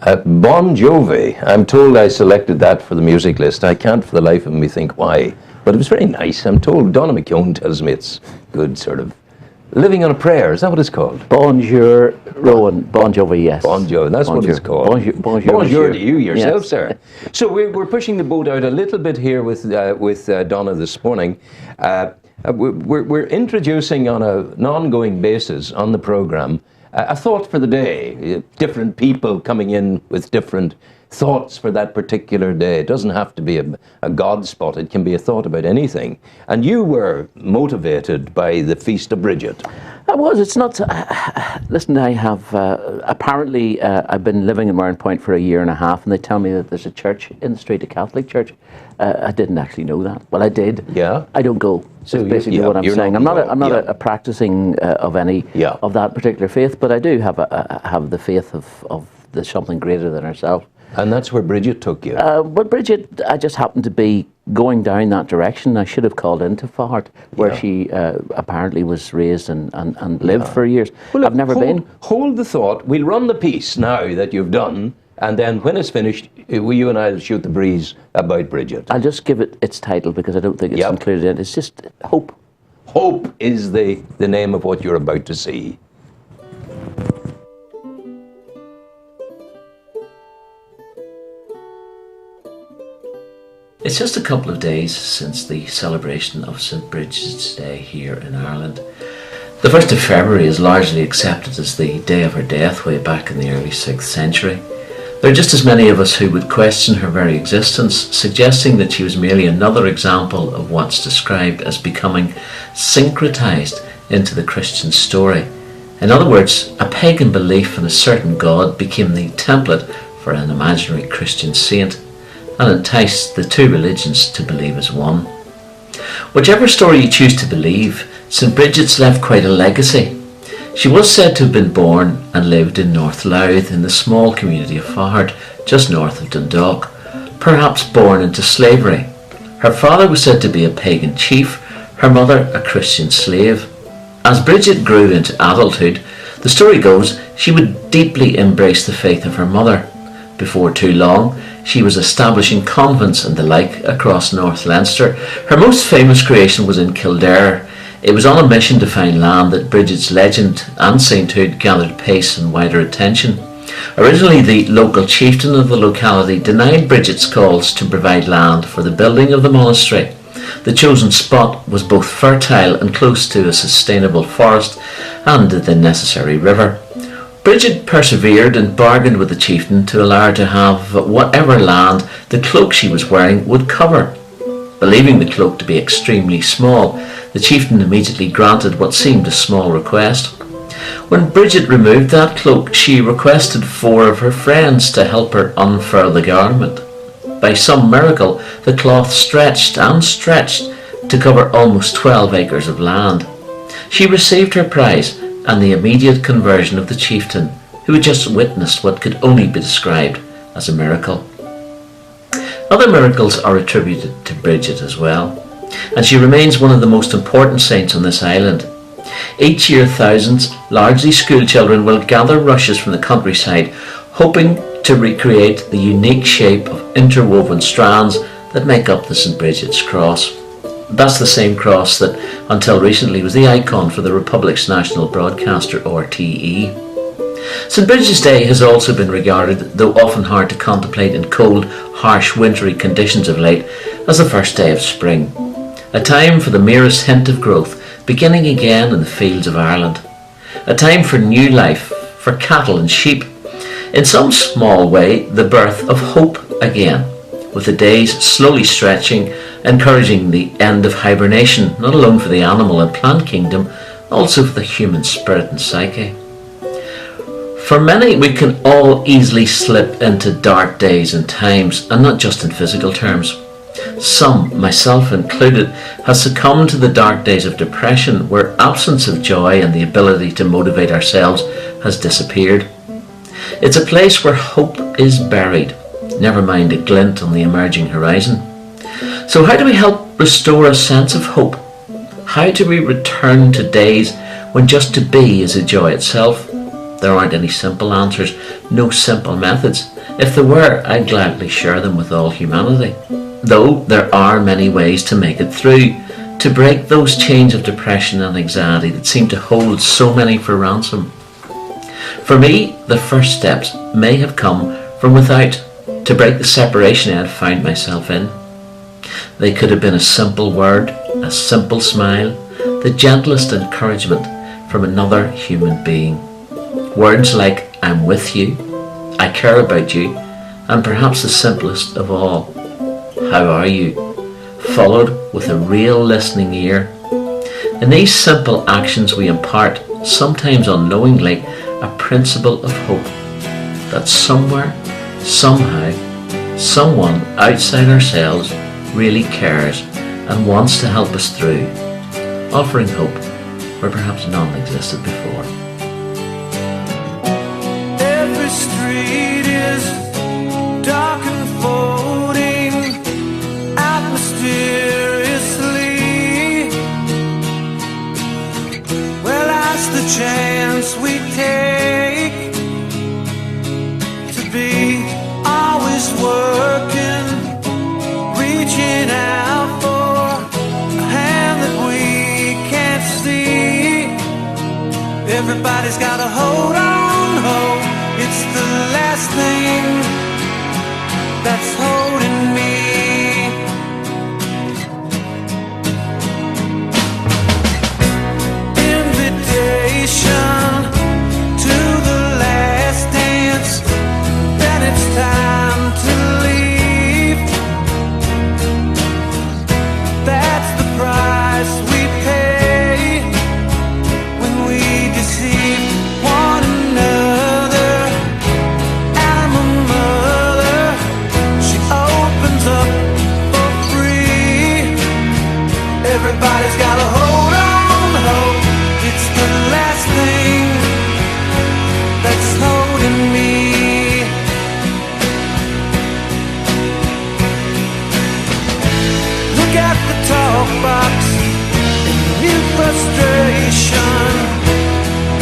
Bon Jovi. I'm told I selected that for the music list. I can't for the life of me think why. But it was very nice. I'm told Donagh McKeown tells me it's good sort of living on a prayer. Is that what it's called? Bonjour, Rowan. Bon Jovi, yes. Bon Jovi, that's Bonjour. what it's called. Bonjour to you yourself, Yes. sir. So we're pushing the boat out a little bit here with Donagh this morning. We're introducing on an ongoing basis on the programme a thought for the day. Different people coming in with different thoughts for that particular day. It doesn't have to be a God spot. It can be a thought about anything. And you were motivated by the Feast of Bridget. I was. It's not. Listen, I have apparently I've been living in Warrenpoint for a year and a half, and they tell me that there's a church in the street, a Catholic church. I didn't actually know that. Well, I did. Yeah. I don't go. So that's basically what I'm saying. I'm not a practicing of any of that particular faith, but I do have have the faith of there's something greater than ourselves. And that's where Bridget took you. But Bridget, I just happened to be going down that direction. I should have called into Fahart, where she apparently was raised and lived for years. Well, I've never been. Hold the thought. We'll run the piece now that you've done, and then when it's finished, you and I will shoot the breeze about Bridget. I'll just give it its title because I don't think it's included in it. It's just Hope. Hope is the name of what you're about to see. It's just a couple of days since the celebration of St. Bridget's Day here in Ireland. The 1st of February is largely accepted as the day of her death way back in the early 6th century. There are just as many of us who would question her very existence, suggesting that she was merely another example of what's described as becoming syncretized into the Christian story. In other words, a pagan belief in a certain God became the template for an imaginary Christian saint, and enticed the two religions to believe as one. Whichever story you choose to believe, St. Bridget's left quite a legacy. She was said to have been born and lived in North Louth in the small community of Fahart, just north of Dundalk, perhaps born into slavery. Her father was said to be a pagan chief, her mother a Christian slave. As Bridget grew into adulthood, the story goes she would deeply embrace the faith of her mother. Before too long, she was establishing convents and the like across North Leinster. Her most famous creation was in Kildare. It was on a mission to find land that Bridget's legend and sainthood gathered pace and wider attention. Originally, the local chieftain of the locality denied Bridget's calls to provide land for the building of the monastery. The chosen spot was both fertile and close to a sustainable forest and the necessary river. Bridget persevered and bargained with the chieftain to allow her to have whatever land the cloak she was wearing would cover. Believing the cloak to be extremely small, the chieftain immediately granted what seemed a small request. When Bridget removed that cloak, she requested 4 of her friends to help her unfurl the garment. By some miracle, the cloth stretched and stretched to cover almost 12 acres of land. She received her prize and the immediate conversion of the chieftain, who had just witnessed what could only be described as a miracle. Other miracles are attributed to Bridget as well, and she remains one of the most important saints on this island. Each year, thousands, largely school children, will gather rushes from the countryside, hoping to recreate the unique shape of interwoven strands that make up the St. Bridget's cross. That's the same cross that, until recently, was the icon for the Republic's national broadcaster, RTE. St. Bridget's Day has also been regarded, though often hard to contemplate in cold, harsh, wintry conditions of late, as the first day of spring. A time for the merest hint of growth, beginning again in the fields of Ireland. A time for new life, for cattle and sheep. In some small way, the birth of hope again, with the days slowly stretching, encouraging the end of hibernation, not alone for the animal and plant kingdom, also for the human spirit and psyche. For many, we can all easily slip into dark days and times, and not just in physical terms. Some, myself included, have succumbed to the dark days of depression, where absence of joy and the ability to motivate ourselves has disappeared. It's a place where hope is buried, never mind a glint on the emerging horizon. So how do we help restore a sense of hope? How do we return to days when just to be is a joy itself? There aren't any simple answers, no simple methods. If there were, I'd gladly share them with all humanity. Though there are many ways to make it through, to break those chains of depression and anxiety that seem to hold so many for ransom. For me, the first steps may have come from without, to break the separation I had found myself in. They could have been a simple word, a simple smile, the gentlest encouragement from another human being. Words like, I'm with you, I care about you, and perhaps the simplest of all, how are you? Followed with a real listening ear. In these simple actions we impart, sometimes unknowingly, a principle of hope that somewhere, somehow, someone outside ourselves really cares and wants to help us through, offering hope where perhaps none existed before. Every street is dark and folding out mysteriously. Well, that's the chance we take to be always working, reaching out for a hand that we can't see. Everybody's got to hold on, hope. It's the last thing that's holding me. Invitation to the last dance, then it's time to leave. That's the price we pay when we deceive one another. I'm a mother, she opens up for free. Everybody's got to hold on, hope. It's the last thing that's holding me. Look at the talk box in new frustration.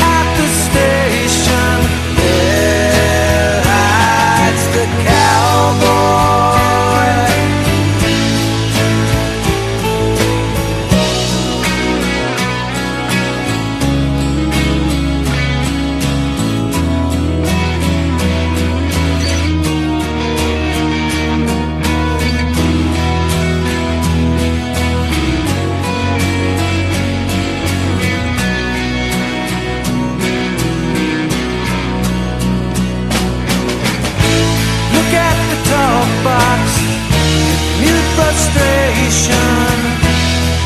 At the station, there hides the cowboy. Look at the talk box, mute frustration.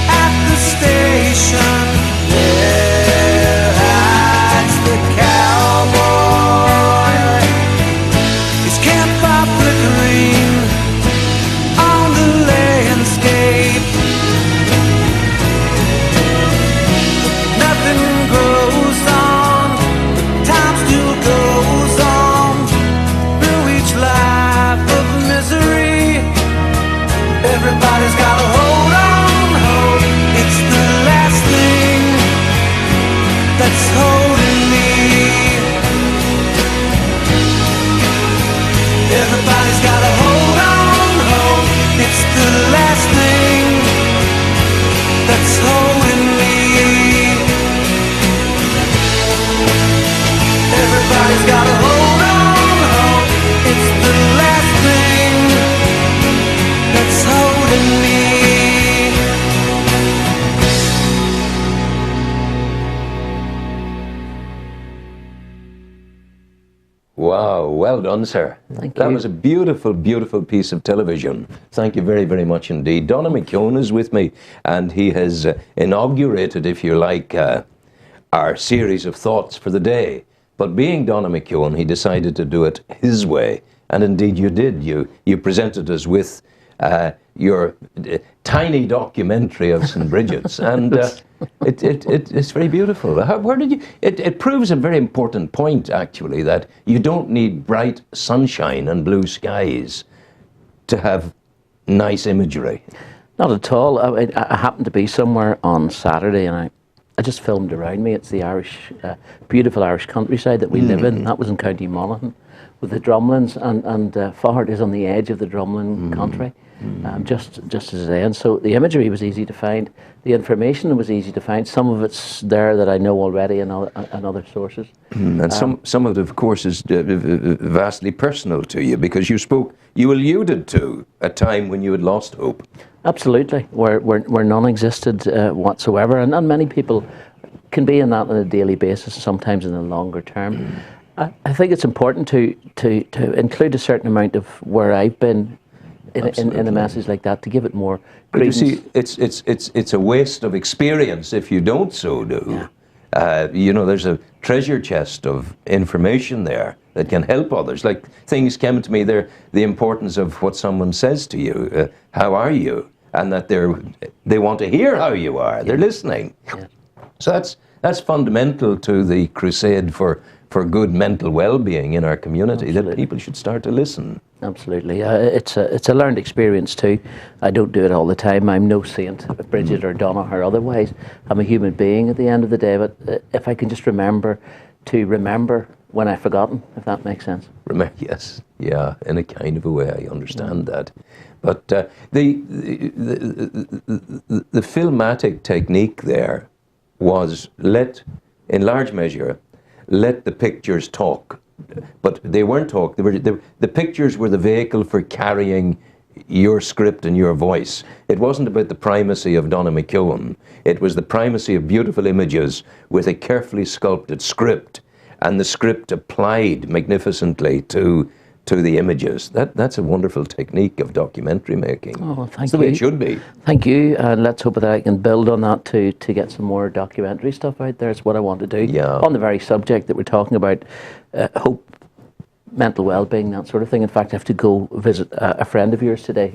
At the station, there hides the cowboy. His campfire flickering on the landscape. Nothing grows on, but time still goes on through each life of misery. Everybody's got to hold on, hope. It's the last thing that's holding me. Everybody's got to hold on, hope. It's the last thing that's holding me. Everybody's got to hold on, hope. It's the last thing that's holding me. Wow, well done, sir. Thank That you. was a beautiful, beautiful piece of television. Thank you very, very much indeed. Donagh McKeown is with me, and he has inaugurated, if you like, our series of thoughts for the day. But being Donagh McKeown, he decided to do it his way. And indeed you did. You presented us with your tiny documentary of St. Bridget's, and it's very beautiful. Where did you? It proves a very important point, actually, that you don't need bright sunshine and blue skies to have nice imagery. Not at all. I happened to be somewhere on Saturday, and I just filmed around me. It's the Irish, beautiful Irish countryside that we live in. That was in County Monaghan with the drumlins, and Fahart is on the edge of the drumlin country, just as it ends. So the imagery was easy to find. The information was easy to find. Some of it's there that I know already in other sources. And some of it, of course, is vastly personal to you, because you alluded to a time when you had lost hope. Absolutely, where none existed whatsoever, and many people can be in that on a daily basis, sometimes in the longer term. I think it's important to include a certain amount of where I've been in a message like that, to give it more credence. But you see, it's a waste of experience if you don't so do. Yeah. There's a treasure chest of information there that can help others. Like, things came to me there, the importance of what someone says to you, how are you? And that they want to hear how you are. They're listening. Yeah. So that's fundamental to the crusade for good mental well-being in our community. Absolutely. That people should start to listen. Absolutely. It's a learned experience too. I don't do it all the time. I'm no saint, Bridget or Donagh or otherwise. I'm a human being at the end of the day, but if I can just remember when I've forgotten, if that makes sense. Yes, yeah, in a kind of a way, I understand that. But the filmatic technique there was in large measure, let the pictures talk. But they weren't talk. The pictures were the vehicle for carrying your script and your voice. It wasn't about the primacy of Donagh McKeown. It was the primacy of beautiful images with a carefully sculpted script, and the script applied magnificently to the images. That's a wonderful technique of documentary making. Oh, thank you. That's the way it should be. Thank you, and let's hope that I can build on that to get some more documentary stuff out there. It's what I want to do. Yeah. On the very subject that we're talking about, hope, mental well-being, that sort of thing. In fact, I have to go visit a friend of yours today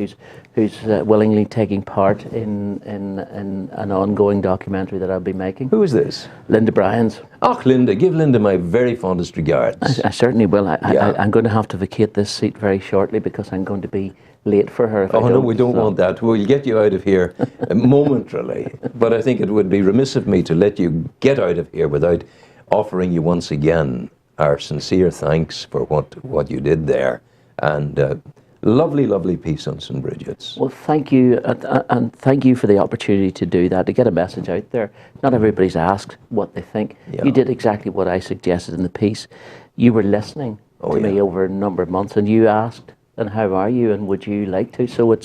who's willingly taking part in an ongoing documentary that I'll be making. Who is this? Linda Bryans. Oh, Linda. Give Linda my very fondest regards. I certainly will. I'm going to have to vacate this seat very shortly because I'm going to be late for her. No, we don't want that. We'll get you out of here momentarily. But I think it would be remiss of me to let you get out of here without offering you once again our sincere thanks for what you did there, and lovely piece on St. Bridget's. Well, thank you, and thank you for the opportunity to do that, to get a message out there. Not everybody's asked what they think. Yeah. You did exactly what I suggested in the piece. You were listening to me over a number of months, and you asked, and how are you, and would you like to? So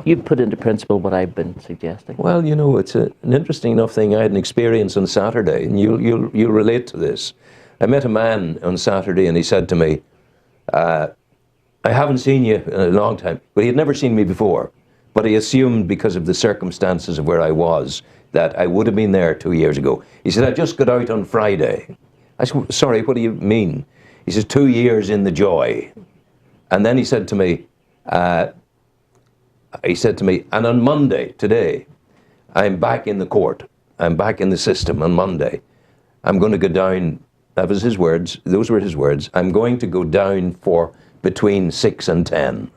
you put into principle what I've been suggesting. Well, it's an interesting enough thing. I had an experience on Saturday, and you'll relate to this. I met a man on Saturday, and he said to me, I haven't seen you in a long time. But he had never seen me before. But he assumed, because of the circumstances of where I was, that I would have been there 2 years ago. He said, I just got out on Friday. I said, sorry, what do you mean? He says, 2 years in the joy. And then he said to me, and on Monday, today, I'm back in the court. I'm back in the system on Monday. I'm going to go down. That was his words. Those were his words. I'm going to go down for between 6 and 10.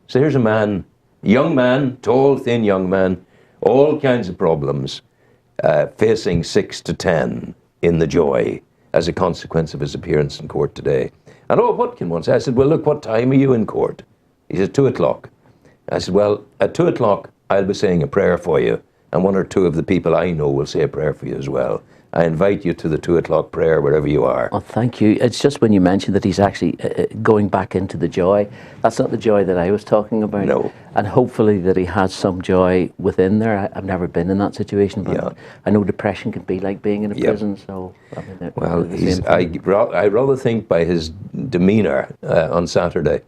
So here's a man, young man, tall, thin young man, all kinds of problems, facing 6 to 10 in the joy as a consequence of his appearance in court today. And what can one say? I said, well, look, what time are you in court? He said, 2 o'clock. I said, well, at 2 o'clock, I'll be saying a prayer for you, and 1 or 2 of the people I know will say a prayer for you as well. I invite you to the 2 o'clock prayer wherever you are. Oh, thank you. It's just when you mentioned that he's actually going back into the joy. That's not the joy that I was talking about. No. And hopefully that he has some joy within there. I've never been in that situation, but I know depression can be like being in a prison. So, I rather think by his demeanour on Saturday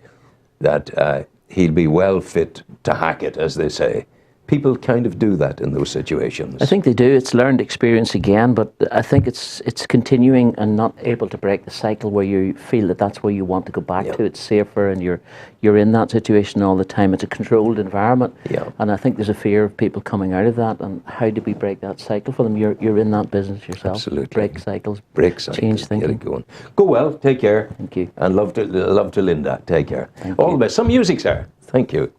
that he'll be well fit to hack it, as they say. People kind of do that in those situations. I think they do. It's learned experience again, but I think it's continuing and not able to break the cycle where you feel that that's where you want to go back to. It's safer, and you're in that situation all the time. It's a controlled environment, and I think there's a fear of people coming out of that. And how do we break that cycle for them? You're in that business yourself. Absolutely. Break cycles. Change Change thinking. Get it going. Go well. Take care. Thank you. And love to Linda. Take care. All the best. Some music, sir. Thank you.